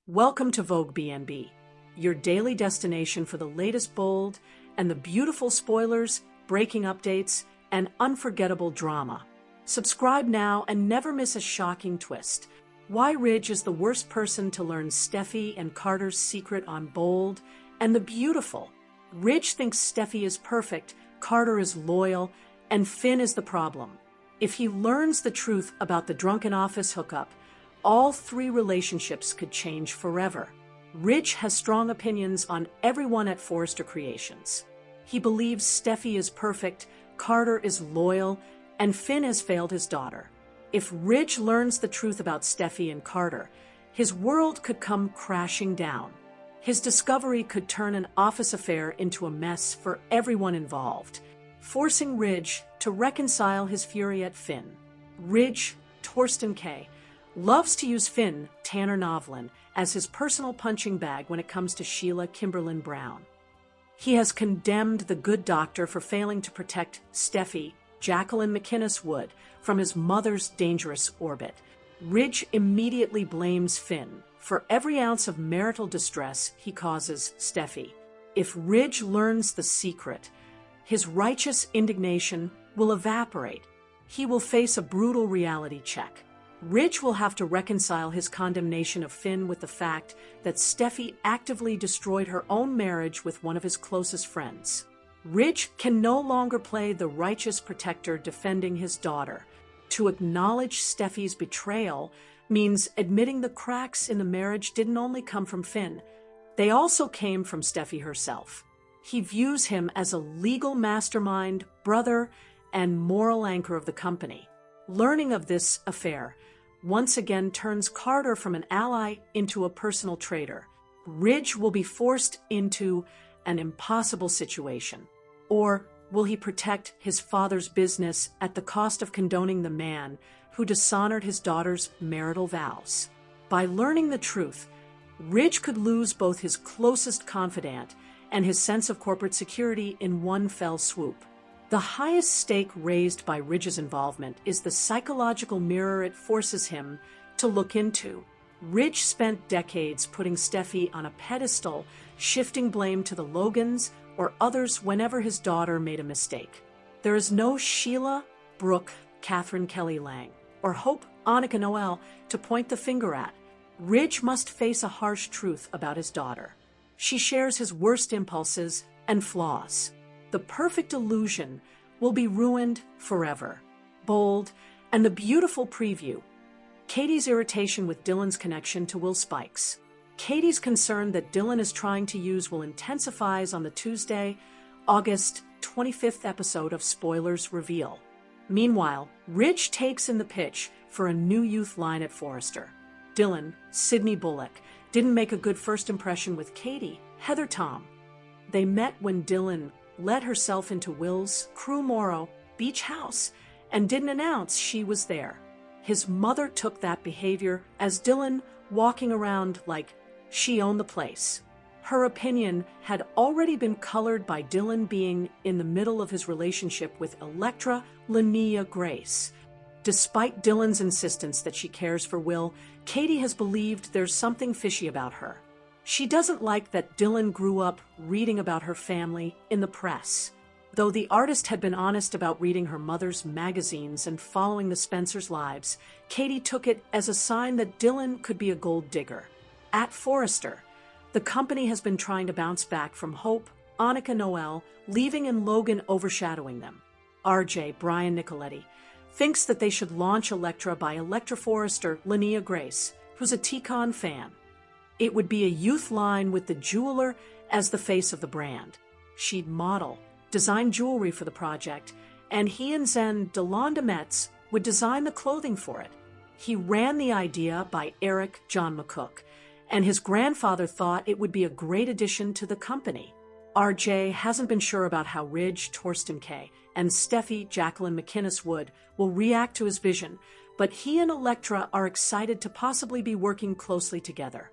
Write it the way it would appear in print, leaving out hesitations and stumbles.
Welcome to Vogue B&B, your daily destination for the latest bold and the beautiful spoilers, breaking updates, and unforgettable drama. Subscribe now and never miss a shocking twist. Why Ridge is the worst person to learn Steffy and Carter's secret on Bold and the Beautiful. Ridge thinks Steffy is perfect, Carter is loyal, and Finn is the problem. If he learns the truth about the drunken office hookup, all three relationships could change forever. Ridge has strong opinions on everyone at Forrester Creations. He believes Steffy is perfect, Carter is loyal, and Finn has failed his daughter. If Ridge learns the truth about Steffy and Carter, his world could come crashing down. His discovery could turn an office affair into a mess for everyone involved, forcing Ridge to reconcile his fury at Finn. Ridge, Torsten K., loves to use Finn, Tanner Novlin, as his personal punching bag when it comes to Sheila Kimberlin Brown. He has condemned the good doctor for failing to protect Steffy, Jacqueline McInnes Wood, from his mother's dangerous orbit. Ridge immediately blames Finn for every ounce of marital distress he causes Steffy. If Ridge learns the secret, his righteous indignation will evaporate. He will face a brutal reality check. Ridge will have to reconcile his condemnation of Finn with the fact that Steffy actively destroyed her own marriage with one of his closest friends. Ridge can no longer play the righteous protector defending his daughter. To acknowledge Steffy's betrayal means admitting the cracks in the marriage didn't only come from Finn, they also came from Steffy herself. He views him as a legal mastermind, brother, and moral anchor of the company. Learning of this affair once again turns Carter from an ally into a personal traitor. Ridge will be forced into an impossible situation. Or will he protect his father's business at the cost of condoning the man who dishonored his daughter's marital vows? By learning the truth, Ridge could lose both his closest confidant and his sense of corporate security in one fell swoop. The highest stake raised by Ridge's involvement is the psychological mirror it forces him to look into. Ridge spent decades putting Steffy on a pedestal, shifting blame to the Logans or others whenever his daughter made a mistake. There is no Sheila, Brooke, Catherine Kelly Lang, or Hope, Annika Noel to point the finger at. Ridge must face a harsh truth about his daughter. She shares his worst impulses and flaws. The perfect illusion will be ruined forever. Bold and the Beautiful preview. Katie's irritation with Dylan's connection to Will spikes. Katie's concern that Dylan is trying to use Will intensifies on the Tuesday, August 25th episode of Spoilers Reveal. Meanwhile, Ridge takes in the pitch for a new youth line at Forrester. Dylan, Sydney Bullock, didn't make a good first impression with Katie, Heather Tom. They met when Dylan let herself into Will's Crew Morrow beach house and didn't announce she was there. His mother took that behavior as Dylan walking around like she owned the place. Her opinion had already been colored by Dylan being in the middle of his relationship with Electra Linnea Grace. Despite Dylan's insistence that she cares for Will, Katie has believed there's something fishy about her. She doesn't like that Dylan grew up reading about her family in the press. Though the artist had been honest about reading her mother's magazines and following the Spencers' lives, Katie took it as a sign that Dylan could be a gold digger. At Forrester, the company has been trying to bounce back from Hope, Annika Noel, leaving and Logan overshadowing them. RJ, Brian Nicoletti, thinks that they should launch Electra by Electra Forrester Linnea Grace, who's a T-Con fan. It would be a youth line with the jeweler as the face of the brand. She'd model, design jewelry for the project, and he and Zen DeLonda Metz would design the clothing for it. He ran the idea by Eric John McCook, and his grandfather thought it would be a great addition to the company. RJ hasn't been sure about how Ridge, Torsten K., and Steffy, Jacqueline McInnes Wood will react to his vision, but he and Electra are excited to possibly be working closely together.